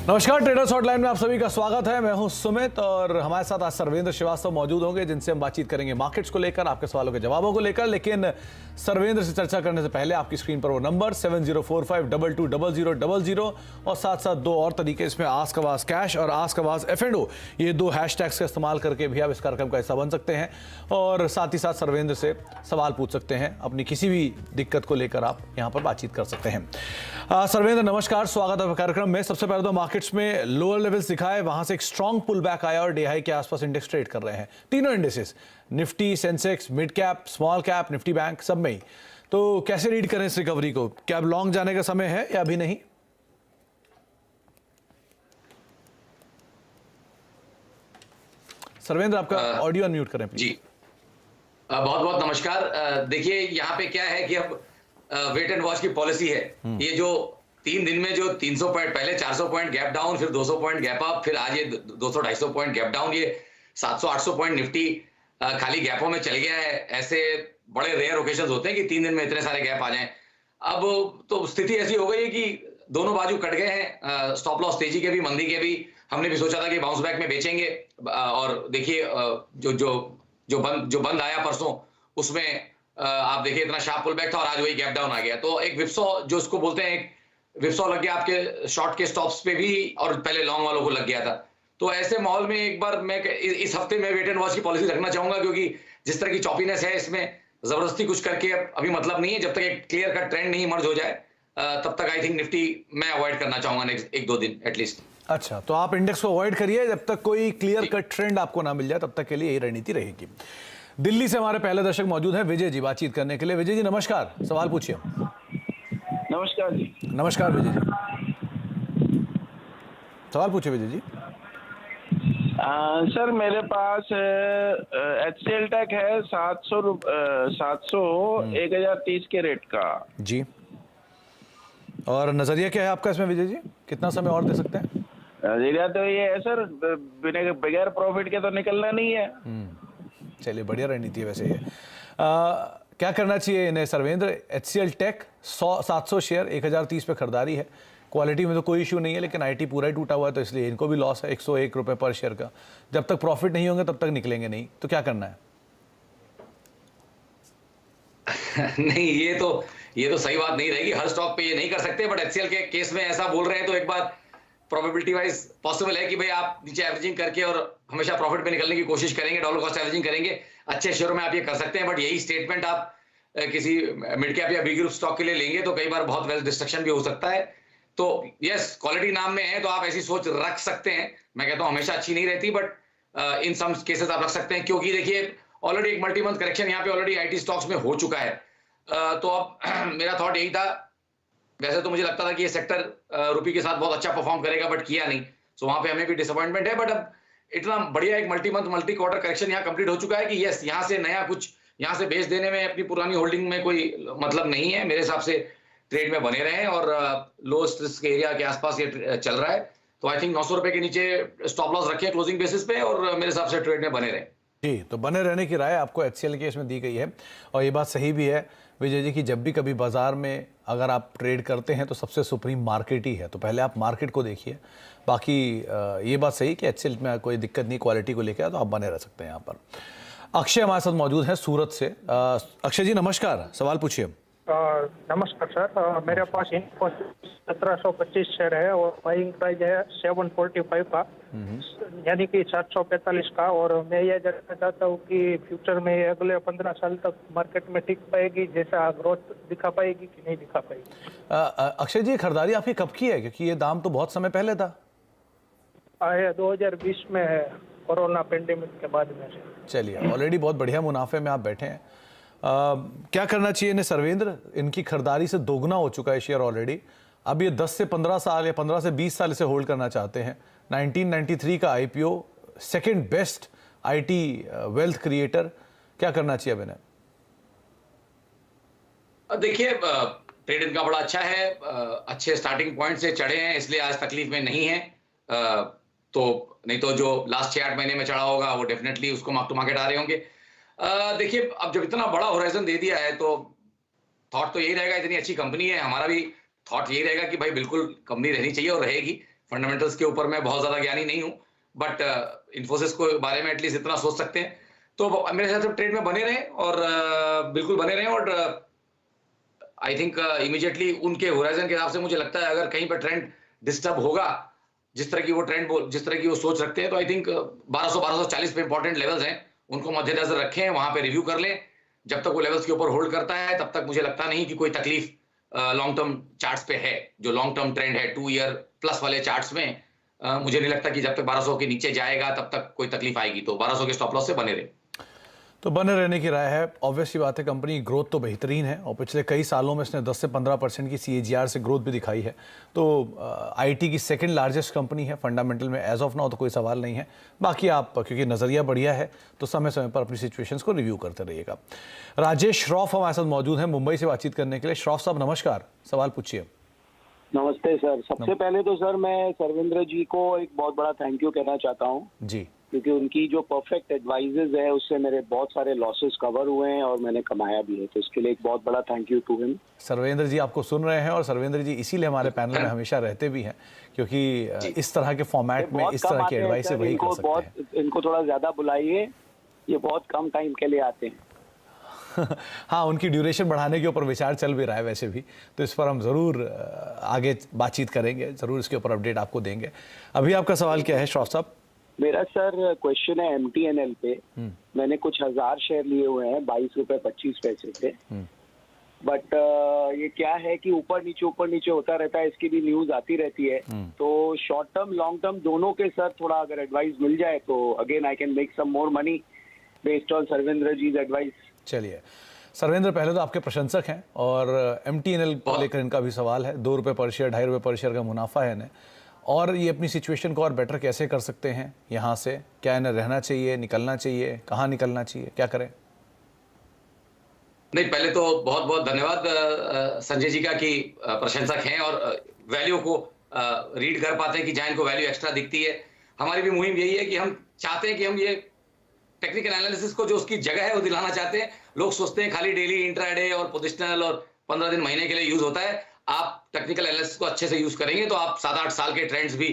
नमस्कार, traders hotline में आप सभी का स्वागत है। मैं हूं सुमित और हमारे साथ आज सर्वेंद्र श्रीवास्तव मौजूद होंगे, जिनसे हम बातचीत करेंगे मार्केट्स को लेकर, आपके सवालों के जवाबों को लेकर। लेकिन सर्वेंद्र से चर्चा करने से पहले आपकी स्क्रीन पर वो नंबर 7045220000 और साथ साथ दो और तरीके, इसमें आस्क आवाज कैश और आस्क आवाज F&O, ये दो हैशटैग्स का इस्तेमाल करके भी आप इस कार्यक्रम का हिस्सा बन सकते हैं और साथ ही साथ सर्वेंद्र से सवाल पूछ सकते हैं। अपनी किसी भी दिक्कत को लेकर आप यहाँ पर बातचीत कर सकते हैं। सर्वेंद्र नमस्कार, स्वागत है कार्यक्रम में। सबसे पहले तो मार्केट्स में लोअर लेवल्स दिखाए, वहां से एक स्ट्रॉन्ग पुल बैक आया और DI के आसपास इंडेक्स ट्रेड कर रहे हैं। तीनों indexes, Nifty, Sensex, mid cap, small cap, Nifty bank, सब में ही। तो कैसे रीड करें इस रिकवरी को? क्या अब लॉन्ग जाने का समय है या अभी नहीं? सर्वेंद्र, आपका ऑडियो अनम्यूट करें प्लीज। जी, बहुत बहुत नमस्कार। देखिए, यहाँ पे क्या है कि अब वेट एंड वॉच की पॉलिसी है। ये जो 3 दिन में जो 300 पॉइंट, पहले 400 पॉइंट गैप डाउन, फिर 200 पॉइंट गैप अप, फिर आज ये 200-250 पॉइंट गैप डाउन, ये 700-800 पॉइंट निफ्टी खाली गैपों में चल गया है। ऐसे बड़े रेयर ओकेजन होते हैं कि 3 दिन में इतने सारे गैप आ जाएं। अब तो स्थिति ऐसी हो गई है कि दोनों बाजू कट गए हैं। स्टॉप लॉस तेजी के भी, मंदी के भी। हमने भी सोचा था कि बाउंस बैक में बेचेंगे और देखिए जो बंद आया परसों, उसमें आप देखिए इतना शार्प पुल बैक था और आज वही गैप डाउन आ गया। तो एक विप्सो, जो उसको बोलते हैं, एक विप्सो लग गया आपके शॉर्ट के स्टॉप्स पे भी और पहले लॉन्ग वालों को लग गया था। तो ऐसे माहौल में एक बार मैं इस हफ्ते में वेट एंड वॉच की पॉलिसी रखना चाहूंगा, क्योंकि जिस तरह की चॉपीनेस है इसमें जबरदस्ती कुछ करके अभी मतलब नहीं है। जब तक एक क्लियर कट ट्रेंड नहीं इमर्ज हो जाए तब तक आई थिंक निफ्टी मैं अवॉइड करना चाहूंगा नेक्स्ट 1-2 दिन एटलीस्ट। अच्छा, तो आप इंडेक्स को अवॉइड करिए जब तक कोई क्लियर कट ट्रेंड आपको ना मिल जाए, तब तक के लिए यही रणनीति रहेगी। दिल्ली से हमारे पहले दर्शक मौजूद हैं, विजय जी, बातचीत करने के लिए। विजय जी नमस्कार, सवाल पूछिए। नमस्कार जी। नमस्कार विजय जी, सवाल पूछिए विजय जी। सर, मेरे पास HCL टेक है 700 1030 के रेट का जी, और नजरिया क्या है आपका इसमें विजय जी? कितना समय और दे सकते हैं? नजरिया तो ये है सर, बगैर प्रॉफिट के तो निकलना नहीं है। चलिए, बढ़िया रणनीति है वैसे ये। क्या करना चाहिए इन्हें सर्वेंद्र? HCL टेक 700 शेयर 1030 पे खरीदारी है। क्वालिटी में तो कोई इशू नहीं है, लेकिन IT पूरा ही टूटा हुआ है, तो इसलिए इनको भी लॉस है 101 रुपए पर शेयर का। जब तक प्रॉफिट नहीं होंगे तब तक निकलेंगे नहीं, तो क्या करना है? नहीं, ये तो सही बात नहीं रहेगी। हर स्टॉक पे ये नहीं कर सकते, बट HCL के केस में ऐसा बोल रहे हैं तो एक बार प्रोबेबिलिटी वाइज पॉसिबल है कि भाई आप नीचे एवरेजिंग करके और हमेशा प्रॉफिट पे निकलने की कोशिश करेंगे, डॉलर कॉस्ट एवरेजिंग करेंगे। अच्छे शेयरों में आप ये कर सकते हैं, बट यही स्टेटमेंट आप किसी मिड कैप या बी ग्रुप स्टॉक के लिए लेंगे तो कई बार बहुत वेल्थ डिस्ट्रक्शन भी हो सकता है। तो यस, क्वालिटी नाम में है तो आप ऐसी सोच रख सकते हैं। मैं कहता हूं हमेशा अच्छी नहीं रहती, बट इन सम केसेस आप रख सकते हैं, क्योंकि देखिए ऑलरेडी एक मल्टी मंथ करेक्शन यहाँ पे ऑलरेडी IT स्टॉक्स में हो चुका है। तो अब मेरा थॉट यही था। वैसे तो मुझे लगता था कि ये सेक्टर रुपये के साथ बहुत अच्छा परफॉर्म करेगा, बट किया नहीं। सो वहां पे हमें भी डिसअपॉइंटमेंट है, बट अब इतना बढ़िया एक multi month multi quarter correction यहाँ कंप्लीट हो चुका है कि यस, यहाँ से नया कुछ यहाँ से बेच देने में अपनी पुरानी होल्डिंग में कोई मतलब नहीं है। मेरे हिसाब से ट्रेड में बने रहे और लोएस्ट रिस्क एरिया के आसपास ये चल रहा है। तो आई थिंक 900 रुपए के नीचे स्टॉप लॉस रखे क्लोजिंग बेसिस पे और मेरे हिसाब से ट्रेड में बने रहे। जी, तो बने रहने की राय आपको HCL केस में दी गई है, और ये बात सही भी है विजय जी कि जब भी कभी बाजार में अगर आप ट्रेड करते हैं तो सबसे सुप्रीम मार्केट ही है, तो पहले आप मार्केट को देखिए। बाकी ये बात सही कि HCL में कोई दिक्कत नहीं, क्वालिटी को लेकर तो आप बने रह सकते हैं यहाँ पर। अक्षय हमारे साथ मौजूद है सूरत से। अक्षय जी नमस्कार, सवाल पूछिए। नमस्कार सर, मेरे पास इनको 1725 शेयर है और बाइंग प्राइस है 745 का, यानी कि 745 का। और मैं ये जानना चाहता हूँ कि फ्यूचर में अगले 15 साल तक मार्केट में टिक पाएगी, जैसा ग्रोथ दिखा पाएगी कि नहीं दिखा पाएगी? अक्षय जी, खरीदारी आपकी कब की है? क्योंकि ये दाम तो बहुत समय पहले था। 2020 में है, कोरोना पेंडेमिक के बाद में। चलिए, ऑलरेडी बहुत बढ़िया मुनाफे में आप बैठे हैं। क्या करना चाहिए इन्हें सर्वेंद्र? इनकी खरीदारी से दोगुना हो चुका है शेयर ऑलरेडी। अब ये 10 से 15 साल या 15 से 20 साल इसे होल्ड करना चाहते हैं। 1993 का IPO, second best IT wealth creator. क्या करना चाहिए अब इन्हें? देखिए, ट्रेड इनका बड़ा अच्छा है, अच्छे स्टार्टिंग पॉइंट से चढ़े हैं, इसलिए आज तकलीफ में नहीं है। तो नहीं तो जो लास्ट 6-8 महीने में चढ़ा होगा वो डेफिनेटली उसको मार्क टू मार्केट आ रहे होंगे। देखिए, अब जब इतना बड़ा होराइजन दे दिया है तो थॉट तो यही रहेगा, इतनी अच्छी कंपनी है, हमारा भी थॉट यही रहेगा कि भाई बिल्कुल कंपनी रहनी चाहिए और रहेगी। फंडामेंटल्स के ऊपर मैं बहुत ज्यादा ज्ञानी नहीं हूं, बट इन्फोसिस को बारे में एटलीस्ट इतना सोच सकते हैं। तो मेरे हिसाब से ट्रेड में बने रहें और बिल्कुल बने रहें। और आई थिंक इमीडिएटली उनके होराइजन के हिसाब से मुझे लगता है अगर कहीं पर ट्रेंड डिस्टर्ब होगा, जिस तरह की वो सोच रखते हैं, तो आई थिंक 1240 पे इंपॉर्टेंट लेवल्स हैं, उनको मद्देनजर रखें, वहां पे रिव्यू कर लें। जब तक वो लेवल्स के ऊपर होल्ड करता है तब तक मुझे लगता नहीं कि कोई तकलीफ लॉन्ग टर्म चार्ट्स पे है। जो लॉन्ग टर्म ट्रेंड है 2 ईयर प्लस वाले चार्ट्स में मुझे नहीं लगता कि जब तक 1200 के नीचे जाएगा तब तक कोई तकलीफ आएगी। तो 1200 के स्टॉप लॉस से बने रहे। तो बने रहने की राय है। ऑब्वियसली बात है, कंपनी ग्रोथ तो बेहतरीन है और पिछले कई सालों में इसने 10 से 15% की CAGR से ग्रोथ भी दिखाई है। तो IT की सेकंड लार्जेस्ट कंपनी है फंडामेंटल में एज ऑफ नाउ, तो कोई सवाल नहीं है। बाकी आप क्योंकि नज़रिया बढ़िया है तो समय समय पर अपनी सिचुएशंस को रिव्यू करते रहिएगा। राजेश श्रॉफ हमारे साथ मौजूद हैं मुंबई से बातचीत करने के लिए। श्रॉफ साहब नमस्कार, सवाल पूछिए। नमस्ते सर। सबसे पहले तो सर मैं सर्वेंद्र जी को एक बहुत बड़ा थैंक यू कहना चाहता हूँ जी, क्योंकि उनकी जो परफेक्ट एडवाइजेज है उससे मेरे बहुत सारे लॉसेस कवर हुए हैं और मैंने कमाया भी है, तो इसके लिए एक बहुत बड़ा thank you to him. Sarvendra ji आपको सुन रहे हैं और सर्वेंद्र जी इसीलिए हमारे पैनल में हमेशा रहते भी हैं क्योंकि इस तरह के फॉर्मेट में इस तरह की एडवाइस से वही कर सकते हैं। इनको थोड़ा ज्यादा बुलाइए, ये बहुत कम टाइम के लिए आते हैं। हाँ, उनकी ड्यूरेशन बढ़ाने के ऊपर विचार चल भी रहा है वैसे भी, तो इस पर हम ज़रूर आगे बातचीत करेंगे, ज़रूर इसके ऊपर अपडेट आपको देंगे। अभी आपका सवाल क्या है श्रॉफ साहब? मेरा सर क्वेश्चन है MTNL पे। मैंने कुछ 1000 शेयर लिए हुए हैं 22 रुपए 25 पैसे पे, बट ये क्या है कि ऊपर नीचे होता रहता है, इसकी भी न्यूज आती रहती है। तो शॉर्ट टर्म लॉन्ग टर्म दोनों के सर थोड़ा अगर एडवाइस मिल जाए तो again I can make some more money based on Sarvendra ji advice. चलिए सर्वेंद्र, पहले तो आपके प्रशंसक हैं और MTNL को लेकर इनका भी सवाल है। 2 रुपये पर शेयर, 2.5 रुपये पर शेयर का मुनाफा है इन्हें, और ये अपनी सिचुएशन को और बेटर कैसे कर सकते हैं यहाँ से? क्या इन्हें रहना चाहिए, निकलना चाहिए, कहाँ निकलना चाहिए, क्या करें? नहीं, पहले तो बहुत बहुत धन्यवाद संजय जी का कि प्रशंसक हैं और वैल्यू को रीड कर पाते हैं कि जहाँ इनको वैल्यू एक्स्ट्रा दिखती है। हमारी भी मुहिम यही है कि हम चाहते हैं कि हम ये टेक्निकल एनालिसिस को जो उसकी जगह है वो दिलाना चाहते हैं। लोग सोचते हैं खाली डेली, इंट्राडे और पोजिशनल और 15 दिन महीने के लिए यूज होता है। आप टेक्निकल एनालिसिस को अच्छे से यूज करेंगे तो आप 7-8 साल के ट्रेंड्स भी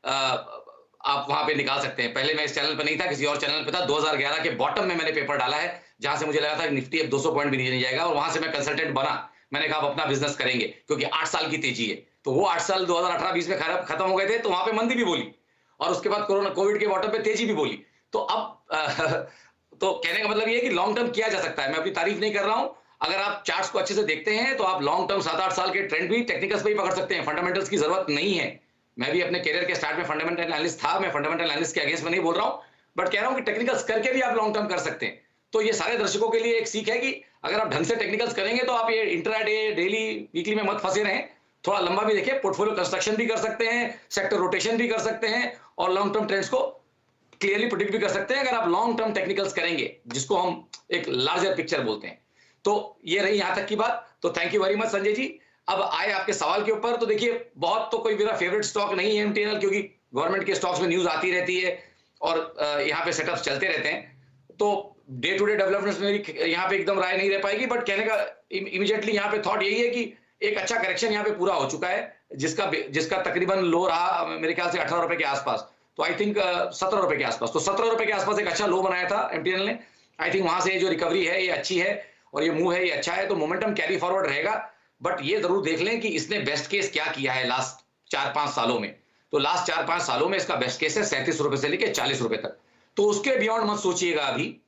आप वहां पे निकाल सकते हैं। पहले मैं इस चैनल पे नहीं था, किसी और चैनल पे था। 2011 के बॉटम में मैंने पेपर डाला है जहां से मुझे लगा था निफ्टी अब 200 पॉइंट भी नहीं जाएगा, और वहां से मैं कंसल्टेंट बना। मैंने कहा अपना बिजनेस करेंगे क्योंकि 8 साल की तेजी है। तो वो 8 साल 2018-20 में खत्म हो गए थे, तो वहां पे मंदी भी बोली और उसके बाद कोविड के बॉटम पे तेजी भी बोली। तो अब तो कहने का मतलब ये है कि लॉन्ग टर्म किया जा सकता है। मैं अपनी तारीफ नहीं कर रहा हूं। अगर आप चार्ट्स को अच्छे से देखते हैं तो आप लॉन्ग टर्म 7-8 साल के ट्रेंड भी टेक्निकल्स पे ही पकड़ सकते हैं। फंडामेंटल्स की जरूरत नहीं है। मैं भी अपने करियर के स्टार्ट में फंडामेंटल एनालिस्ट था। मैं फंडामेंटल एनालिस्ट के अगेंस्ट में नहीं बोल रहा हूं, बट कह रहा हूं कि टेक्निकल्स करके भी आप लॉन्ग टर्म कर सकते हैं। तो ये सारे दर्शकों के लिए एक सीख है कि अगर आप ढंग से टेक्निकल्स करेंगे तो आप ये इंट्राडे, डेली, वीकली में मत फंसे रहें। थोड़ा लंबा भी देखें, पोर्टफोलियो कंस्ट्रक्शन भी कर सकते हैं, सेक्टर रोटेशन भी कर सकते हैं और लॉन्ग टर्म ट्रेंड्स को क्लियरली प्रेडिक्ट भी कर सकते हैं अगर आप लॉन्ग टर्म टेक्निकल्स करेंगे, जिसको हम एक लार्जर पिक्चर बोलते हैं। तो ये रही यहां तक की बात। तो thank you very much Sanjay ji. अब आए आपके सवाल के ऊपर। तो देखिए, बहुत तो कोई मेरा फेवरेट स्टॉक नहीं है MTNL, क्योंकि गवर्नमेंट के स्टॉक्स में न्यूज आती रहती है और यहाँ पे सेटअप्स चलते रहते हैं। तो डे टू डे डेवलपमेंट्स में मेरी यहाँ पे एकदम राय नहीं रह पाएगी, बट कहने का इमीडिएटली यहाँ पे थॉट यही है कि एक अच्छा करेक्शन यहाँ पे पूरा हो चुका है, जिसका तकरीबन लो रहा मेरे ख्याल से 18 रुपए के आसपास। तो आई थिंक 17 रुपए के आसपास, तो 17 रुपए के आसपास एक अच्छा लो बनाया था MTNL ने। आई थिंक वहां से ये जो रिकवरी है ये अच्छी है और ये मूव है ये अच्छा है। तो मोमेंटम कैरी फॉरवर्ड रहेगा, बट ये जरूर देख लें कि इसने बेस्ट केस क्या किया है लास्ट 4-5 सालों में। तो लास्ट 4-5 सालों में इसका बेस्ट केस है 37 रुपए से लेकर 40 रुपए तक। तो उसके बियॉन्ड मत सोचिएगा अभी,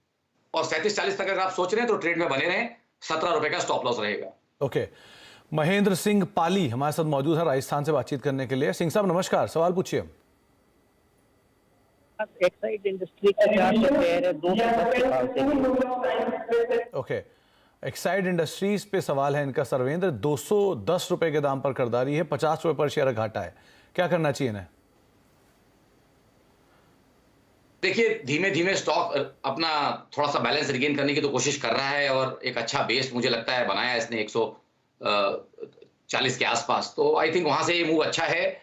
और 37-40 तक अगर आप सोच रहे हैं तो ट्रेड में बने रहें। 17 रुपए का स्टॉप लॉस रहेगा। ओके, महेंद्र सिंह पाली हमारे साथ मौजूद है राजस्थान से बातचीत करने के लिए। सिंह साहब नमस्कार, सवाल पूछिए। एक्साइड इंडस्ट्री का 400 शेयर है 210 साल से। ओके, एक्साइड इंडस्ट्रीज पे सवाल है इनका सर्वेंद्र। 210 रुपए के दाम पर खरीदारी है, 50 रुपए पर शेयर घाटा है, क्या करना चाहिए इन्हें? देखिए, धीमे धीमे स्टॉक अपना थोड़ा सा बैलेंस रिगेन करने की तो कोशिश कर रहा है और एक अच्छा बेस मुझे लगता है बनाया इसने 140 के आसपास। तो आई थिंक वहां से ये मूव अच्छा है।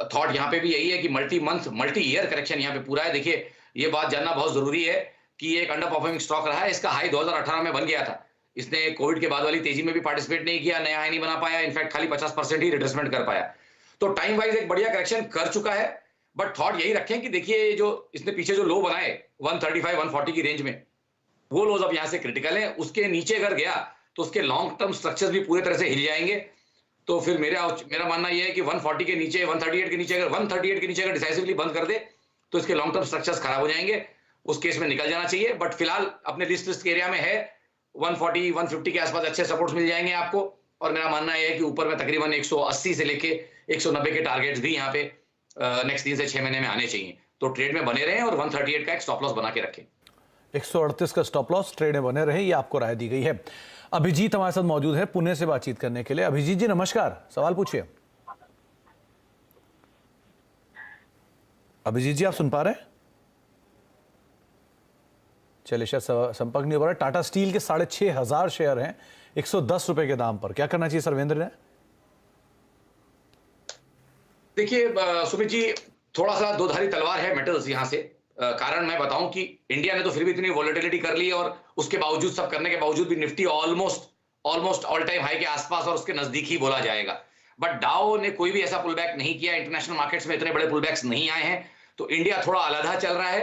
थॉट यहाँ पे भी यही है कि मल्टी ईयर करेक्शन यहाँ पे पूरा है। देखिए, ये बात जानना बहुत जरूरी है कि एक अंडर परफॉर्मिंग स्टॉक रहा है। इसका हाई 2018 में बन गया था। इसने कोविड के बाद वाली तेजी में भी पार्टिसिपेट नहीं किया, नया हाई नहीं बना पाया, इनफैक्ट खाली 50% ही रिट्रेसमेंट कर पाया। तो टाइम वाइज एक बढ़िया करेक्शन कर चुका है, बट थॉट यही रखें कि देखिए जो इसने पीछे जो लो बनाए 135 140 की रेंज में, वो लोज अब यहां से क्रिटिकल है। उसके नीचे अगर गया तो उसके लॉन्ग टर्म स्ट्रक्चर्स भी पूरी तरह से हिल जाएंगे। तो फिर मेरा मानना यह है कि 140 के नीचे 138 के नीचे अगर 138 के नीचे अगर डिसाइसिवली बंद कर दे तो इसके लॉन्ग टर्म स्ट्रक्चर्स खराब हो जाएंगे, उस केस में निकल जाना चाहिए। बट फिलहाल अपने रिस्क एरिया में है, 140 150 के आसपास अच्छे सपोर्ट्स मिल जाएंगे आपको। और मेरा मानना यह है कि ऊपर में तकरीबन 180 से लेके 190 के टारगेट्स भी यहाँ पे नेक्स्ट 3 से 6 महीने में आने चाहिए। तो ट्रेड में बने रहें और 138 का एक स्टॉप लॉस बना के रखें। 138 का स्टॉप लॉस, ट्रेड में बने रहे, ये आपको राय दी गई है। अभिजीत हमारे साथ मौजूद है पुणे से बातचीत करने के लिए। अभिजीत जी नमस्कार, सवाल पूछिए। अभिजीत जी आप सुन पा रहे हैं? चलिए शायद संपर्क नहीं हो रहा है। टाटा स्टील के 6,500 शेयर हैं 110 रुपए के दाम पर, क्या करना चाहिए सर्वेंद्र ने? देखिए सुमित जी, थोड़ा सा दोधारी तलवार है मेटल्स यहां से। कारण मैं बताऊं कि इंडिया ने तो फिर भी इतनी वॉलेटिलिटी कर ली और उसके बावजूद, सब करने के बावजूद भी Nifty almost all time high के आसपास और उसके नजदीक ही बोला जाएगा। बट डाओ ने कोई भी ऐसा पुल बैक नहीं किया, इंटरनेशनल मार्केट्स में इतने बड़े पुल बैक्स नहीं आए हैं। तो इंडिया थोड़ा अलहदा चल रहा है,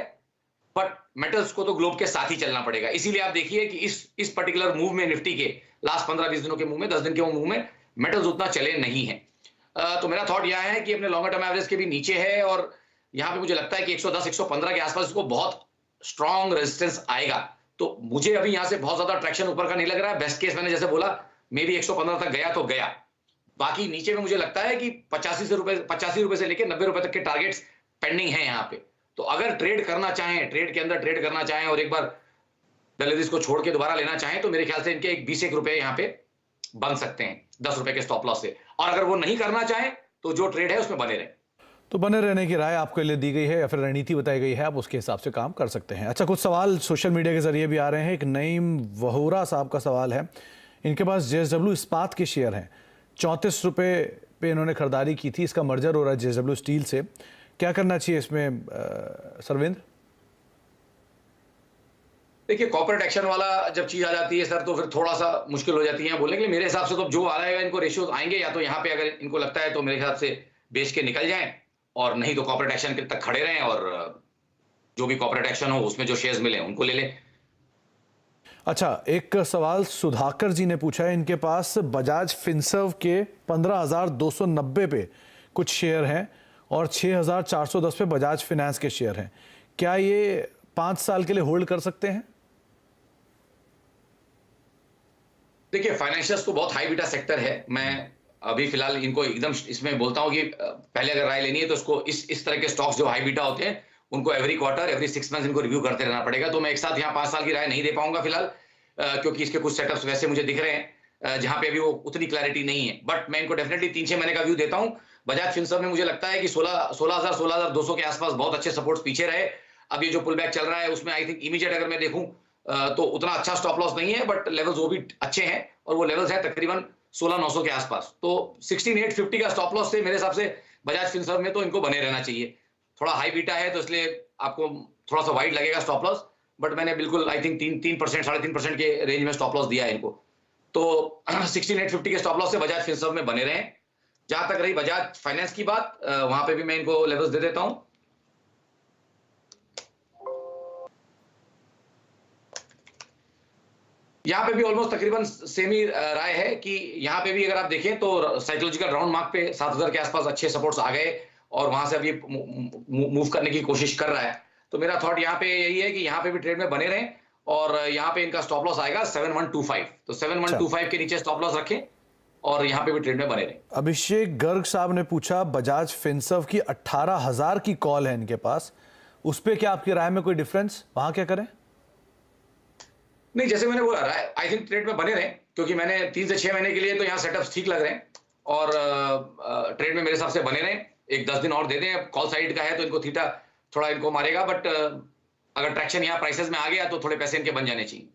बट मेटल्स को तो ग्लोब के साथ ही चलना पड़ेगा। इसीलिए आप देखिए कि इस पर्टिकुलर मूव में निफ्टी के लास्ट 15-20 दिनों के मूव में, 10 दिन के मूव में मेटल्स उतना चले नहीं है। तो मेरा थॉट यह है कि अपने लॉन्गर टर्म एवरेज के भी नीचे है और यहां पे मुझे लगता है कि 110-115 के आसपास इसको बहुत स्ट्रॉन्ग रेजिस्टेंस आएगा। तो मुझे अभी यहां से बहुत ज्यादा ट्रैक्शन ऊपर का नहीं लग रहा है। बेस्ट केस मैंने जैसे बोला, मे बी 115 तक गया तो गया, बाकी नीचे में मुझे लगता है कि 85 रुपए से लेकर 90 रुपए तक के टारगेट्स पेंडिंग है यहाँ पे। तो अगर ट्रेड करना चाहें, ट्रेड के अंदर ट्रेड करना चाहें और एक बार दलेरीज को छोड़ के दोबारा लेना चाहें, तो मेरे ख्याल से इनके 20 रुपए यहाँ पे बन सकते हैं 10 रुपए के स्टॉप लॉस से। और अगर वो नहीं करना चाहें तो जो ट्रेड है उसमें बने रहे। तो बने रहने की राय आपके लिए दी गई है या फिर रणनीति बताई गई है, आप उसके हिसाब से काम कर सकते हैं। अच्छा, कुछ सवाल सोशल मीडिया के जरिए भी आ रहे हैं। एक नईम वहोरा साहब का सवाल है, इनके पास जेएसडब्ल्यू इस्पात के शेयर हैं, 34 रुपए पे इन्होंने खरीदारी की थी, इसका मर्जर हो रहा है जेएसडब्ल्यू स्टील से, क्या करना चाहिए इसमें सर्वेंद्र? देखिए कॉर्पोरेट एक्शन वाला जब चीज आ जाती है सर, तो फिर थोड़ा सा मुश्किल हो जाती है बोलने के लिए। मेरे हिसाब से तो जो आ रहा है इनको रेशियोज आएंगे, या तो यहाँ पे अगर इनको लगता है तो मेरे हिसाब से बेच के निकल जाएं, और नहीं तो कॉर्पोरेट एक्शन के तक खड़े रहें और जो भी कॉर्पोरेट एक्शन हो उसमें जो शेयर्स मिले उनको ले लें। अच्छा, एक सवाल सुधाकर जी ने पूछा है, इनके पास बजाज फिनसर्व के 15,290 पे कुछ शेयर हैं और 6,410 पे बजाज फिनेंस के शेयर हैं, क्या ये 5 साल के लिए होल्ड कर सकते हैं? देखिए फाइनेंशियल्स तो बहुत हाई बीटा सेक्टर है। मैं अभी फिलहाल इनको एकदम इसमें बोलता हूं कि पहले अगर राय लेनी है तो इसको इस तरह के स्टॉक्स जो हाई बीटा होते हैं उनको एवरी क्वार्टर, एवरी 6 मंथ्स इनको रिव्यू करते रहना पड़ेगा। तो मैं एक साथ यहाँ 5 साल की राय नहीं दे पाऊंगा फिलहाल, क्योंकि इसके कुछ सेटअप्स वैसे मुझे दिख रहे हैं जहां पे अभी वो उतनी क्लैरिटी नहीं है। बट मैं इनको डेफिनेटली 3-6 महीने का व्यू देता हूं। बजाज फिनसर्व में मुझे लगता है कि 16,200 के आसपास बहुत अच्छे सपोर्ट्स पीछे रहे। अब ये जो पुल बैक चल रहा है उसमें आई थिंक इमीडिएट अगर मैं देखूं तो उतना अच्छा स्टॉप लॉस नहीं है, बट लेवल्स वो भी अच्छे हैं और वो लेवल्स हैं तकरीबन 16,900 के आसपास। तो 16,850 का स्टॉप लॉस से मेरे हिसाब से बजाज फिनसर्व में तो इनको बने रहना चाहिए। थोड़ा हाई बीटा है तो इसलिए आपको थोड़ा सा वाइड लगेगा स्टॉप लॉस, बट मैंने बिल्कुल आई थिंक 3%, 3.5% के रेंज में स्टॉप लॉस दिया है इनको। तो 16,850 के स्टॉप लॉस से बजाज फिनसर्व में बने रहें। जहां तक रही बजाज फाइनेंस की बात, वहां पे भी मैं इनको लेवल्स दे देता हूं। यहाँ पे भी ऑलमोस्ट तकरीबन सेम ही राय है कि यहाँ पे भी अगर आप देखें तो साइकोलॉजिकल राउंड मार्क पे 7,000 के आसपास अच्छे सपोर्ट्स आ गए और वहां से अभी मूव करने की कोशिश कर रहा है। तो मेरा थॉट यहाँ पे यही है कि यहाँ पे भी ट्रेड में बने रहें और यहाँ पे इनका स्टॉप लॉस आएगा 7,125। तो 7,125 के नीचे स्टॉप लॉस रखें और यहाँ पे भी ट्रेड में बने रहें। अभिषेक गर्ग साहब ने पूछा, बजाज फिनसर्व की 18,000 की कॉल है इनके पास, उस पर क्या आपकी राय में कोई डिफरेंस, वहां क्या करें? नहीं, जैसे मैंने बोला आई थिंक ट्रेड में बने रहें, क्योंकि मैंने 3 से 6 महीने के लिए तो यहाँ सेटअप्स ठीक लग रहे हैं और ट्रेड में मेरे हिसाब से बने रहें। एक 10 दिन और दे दें, कॉल साइड का है तो इनको थीटा थोड़ा इनको मारेगा, बट अगर ट्रैक्शन यहाँ प्राइसेस में आ गया तो थोड़े पैसे इनके बन जाने चाहिए।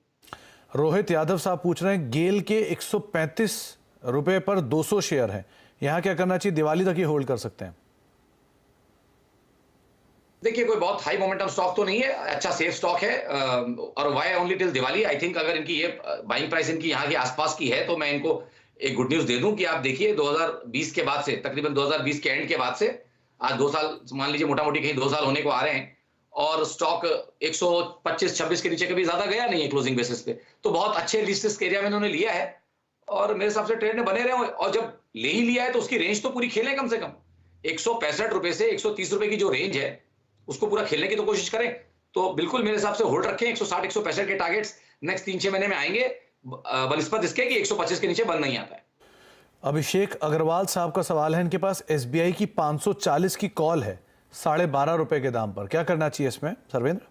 रोहित यादव साहब पूछ रहे हैं, गेल के 135 रुपए पर 200 शेयर है, यहाँ क्या करना चाहिए? दिवाली तक ही होल्ड कर सकते हैं? देखिए कोई बहुत हाई मोमेंटम स्टॉक तो नहीं है, अच्छा सेफ स्टॉक है और why only till Diwali. I think अगर इनकी ये बाइंग प्राइस इनकी यहाँ के आसपास की है तो मैं इनको एक गुड न्यूज दे दूं कि आप देखिए 2020 के बाद से, तकरीबन 2020 के एंड के बाद से आज 2 साल मान लीजिए, मोटा मोटी कहीं 2 साल होने को आ रहे हैं, और स्टॉक 125-26 के नीचे कभी ज्यादा गया नहीं है क्लोजिंग बेसिस पे। तो बहुत अच्छे रिस्क एरिया में इन्होंने लिया है और मेरे हिसाब से ट्रेड में बने रहे। और जब ले ही लिया है तो उसकी रेंज तो पूरी खेलें, कम से कम 165 रुपए से 130 रुपए की जो रेंज है उसको पूरा खेलने की तो कोशिश करें। तो बिल्कुल मेरे हिसाब से होल्ड रखें। 160-165 के टारगेट्स नेक्स्ट 3-6 महीने में आएंगे, बनिस्बत इसके कि 125 के नीचे बंद नहीं आता है। अभिषेक अग्रवाल साहब का सवाल है, इनके पास SBI की 540 की कॉल है 12.5 रुपए के दाम पर, क्या करना चाहिए इसमें सर्वेंद्र?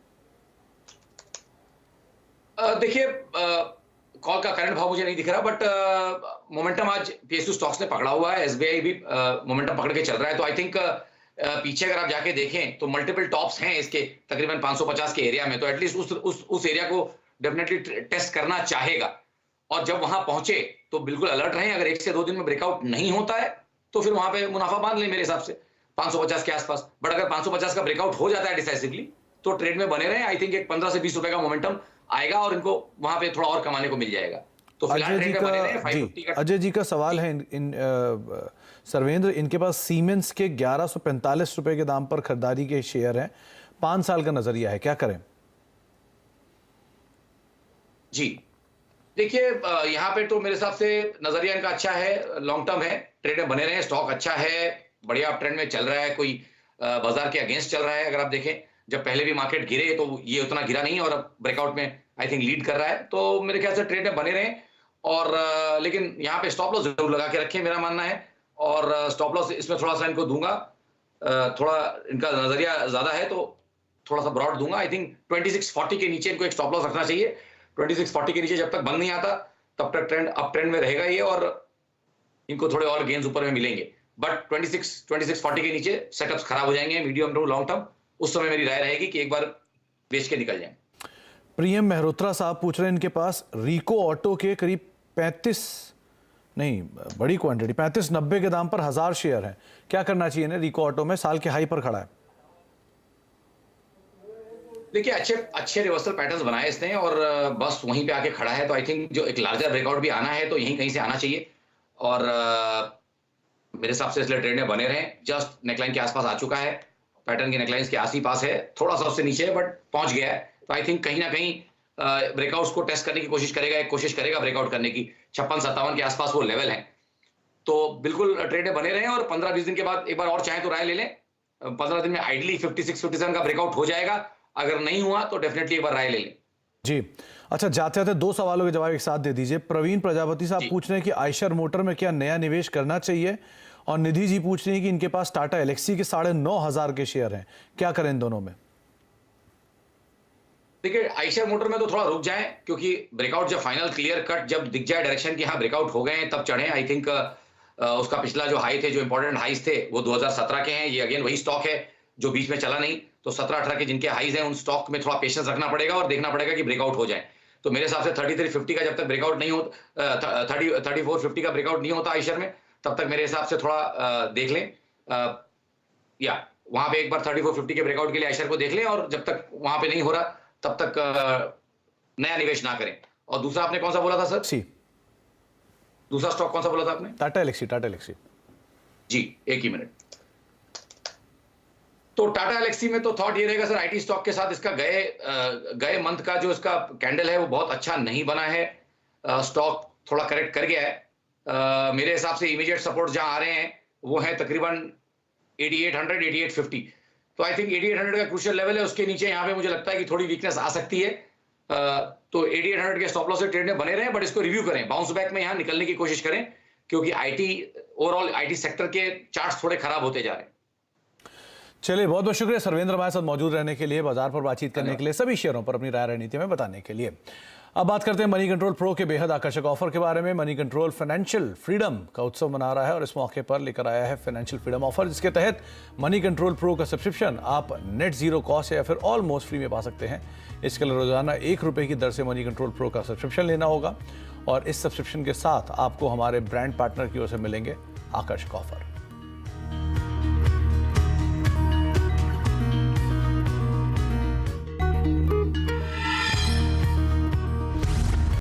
देखिए, कॉल का करंट भाव मुझे नहीं दिख रहा, बट मोमेंटम आज PSU स्टॉक्स ने पकड़ा हुआ है, SBI भी मोमेंटम पकड़ के चल रहा है। तो आई थिंक पीछे अगर आप जाके देखें तो मल्टीपल टॉप्स हैं इसके तकरीबन 550 के एरिया में, तो एटलीस्ट उस एरिया को डेफिनेटली टेस्ट करना चाहेगा। और जब वहां पहुंचे तो बिल्कुल अलर्ट रहें। अगर 1 से 2 दिन में ब्रेकआउट नहीं होता है तो फिर वहां पे मुनाफा बांध लें मेरे हिसाब से 550 के आसपास। बट अगर 550 का ब्रेकआउट हो जाता है डिसाइसिवली तो ट्रेड में बने रहें। आई थिंक एक 15 से 20 रुपए का मोमेंटम आएगा और इनको वहां पे थोड़ा और कमाने को मिल जाएगा। तो फिलहाल ट्रेड में बने रहें। 550 का अजय जी का सवाल है सर्वेंद्र, इनके पास सीमेंस के 1145 रुपए के दाम पर खरीदारी के शेयर हैं, 5 साल का नजरिया है, क्या करें? जी देखिए, यहाँ पे तो मेरे हिसाब से नजरिया इनका अच्छा है, लॉन्ग टर्म है, ट्रेड में बने रहे। स्टॉक अच्छा है, बढ़िया अप ट्रेंड में चल रहा है, कोई बाजार के अगेंस्ट चल रहा है। अगर आप देखें जब पहले भी मार्केट गिरे तो ये उतना गिरा नहीं और अब ब्रेकआउट में आई थिंक लीड कर रहा है। तो मेरे ख्याल से ट्रेड में बने रहे। और लेकिन यहाँ पे स्टॉप लॉस जरूर लगा के रखें, मेरा मानना है। और स्टॉप लॉस इसमें थोड़ा सा इनको दूंगा, थोड़ा इनका नजरिया ज्यादा है तो थोड़ा सा ब्रॉड दूंगा। आई थिंक 2640 के नीचे इनको एक स्टॉप लॉस रखना चाहिए। 2640 के नीचे जब तक बंद नहीं आता तब तक ट्रेंड अप ट्रेंड में रहेगा ये, और इनको थोड़े और गेन्स ऊपर में मिलेंगे। बट 2640 के नीचे सेटअप्स खराब हो जाएंगे मीडियम टू लॉन्ग टर्म। उस समय मेरी राय रहेगी कि एक बार बेच के निकल जाएं। प्रियम मेहरोत्रा साहब पूछ रहे हैं, इनके पास रिको ऑटो के करीब 35-90 के दाम पर 1000 शेयर हैं, क्या करना चाहिए इन्हें? रिको ऑटो में साल के हाई पर खड़ा है। देखिए, अच्छे रिवर्सल पैटर्न्स बनाए इसने और बस वहीं पे आके खड़ा है। तो आई थिंक जो एक लार्जर ब्रेकआउट भी आना है तो यहीं कहीं से आना चाहिए। और मेरे हिसाब से इसलिए ट्रेड में बने रहे। जस्ट नेकलाइन के आसपास आ चुका है, पैटर्न की नेकलाइन के आस ही पास है, थोड़ा सा उससे नीचे है बट पहुंच गया है। तो आई थिंक कहीं ना कहीं ब्रेकआउट्स को टेस्ट करने की कोशिश करेगा ब्रेकआउट करने की। 56-57 के आसपास वो लेवल है। तो बिल्कुल ट्रेड में बने रहे और 15-20 दिन के बाद एक बार और चाहे तो राय ले लें। 15 दिन में आइडली 56-57 का ब्रेकआउट हो जाएगा, अगर नहीं हुआ तो डेफिनेटली एक बार राय ले लें। जी अच्छा, जाते जाते 2 सवालों के जवाब एक साथ दे दीजिए। प्रवीण प्रजापति साहब पूछ रहे हैं कि आयशर मोटर में क्या नया निवेश करना चाहिए, और निधि जी पूछ रही हैं कि इनके पास टाटा एलेक्सी के 9,500 के शेयर हैं, क्या करें इन दोनों में? देखिए, आयशर मोटर में तो थोड़ा रुक जाएं, क्योंकि ब्रेकआउट जब फाइनल क्लियर कट जब दिख जाए डायरेक्शन की हाँ ब्रेकआउट हो गए हैं तब चढ़े। आई थिंक उसका पिछला जो हाई थे, जो इंपॉर्टेंट हाईज थे वो 2017 के हैं। ये अगेन वही स्टॉक है जो बीच में चला नहीं। तो 17-18 के जिनके हाईज हैं उन स्टॉक में थोड़ा पेशेंस रखना पड़ेगा और देखना पड़ेगा कि ब्रेकआउट हो जाए। तो मेरे हिसाब से 3350 का जब तक ब्रेकआउट नहीं हो 3450 का ब्रेकआउट नहीं होता आयशर में, तब तक मेरे हिसाब से थोड़ा देख लें। या वहां पे एक बार 3450 के ब्रेकआउट के लिए आयशर को देख लें, और जब तक वहां पे नहीं हो रहा तब तक नया निवेश ना करें। और दूसरा आपने कौन सा बोला था सर? सी दूसरा स्टॉक कौन सा बोला था आपने? टाटा एलेक्सी जी, एक ही मिनट। तो टाटा एलेक्सी में तो थॉट ये रहेगा सर, आईटी स्टॉक के साथ इसका गए मंथ का जो इसका कैंडल है वो बहुत अच्छा नहीं बना है। स्टॉक थोड़ा करेक्ट कर गया है। मेरे हिसाब से इमीडिएट सपोर्ट जहां आ रहे हैं वो है तकरीबन 8800 8850। तो आई थिंक 8800 का क्रूशियल लेवल है, उसके नीचे यहाँ पे मुझे लगता है कि थोड़ी वीकनेस आ सकती है। तो 8800 के स्टॉप लॉस से ट्रेड में बने रहे, बट इसको रिव्यू करें, बाउंस बैक में यहाँ निकलने की कोशिश करें, क्योंकि ओवरऑल आईटी सेक्टर के चार्ट्स थोड़े खराब होते जा रहे हैं। चलिए, बहुत बहुत शुक्रिया सर्वेंद्र हमारे साथ मौजूद रहने के लिए, बाजार पर बातचीत करने के लिए, सभी शेयरों पर अपनी राय रणनीति में बताने के लिए। अब बात करते हैं मनी कंट्रोल प्रो के बेहद आकर्षक ऑफर के बारे में। मनी कंट्रोल फाइनेंशियल फ्रीडम का उत्सव मना रहा है और इस मौके पर लेकर आया है फाइनेंशियल फ्रीडम ऑफर, जिसके तहत मनी कंट्रोल प्रो का सब्सक्रिप्शन आप नेट जीरो कॉस्ट या फिर ऑलमोस्ट फ्री में पा सकते हैं। इसके लिए रोजाना 1 रुपये की दर से मनी कंट्रोल प्रो का सब्सक्रिप्शन लेना होगा, और इस सब्सक्रिप्शन के साथ आपको हमारे ब्रांड पार्टनर की ओर से मिलेंगे आकर्षक ऑफर।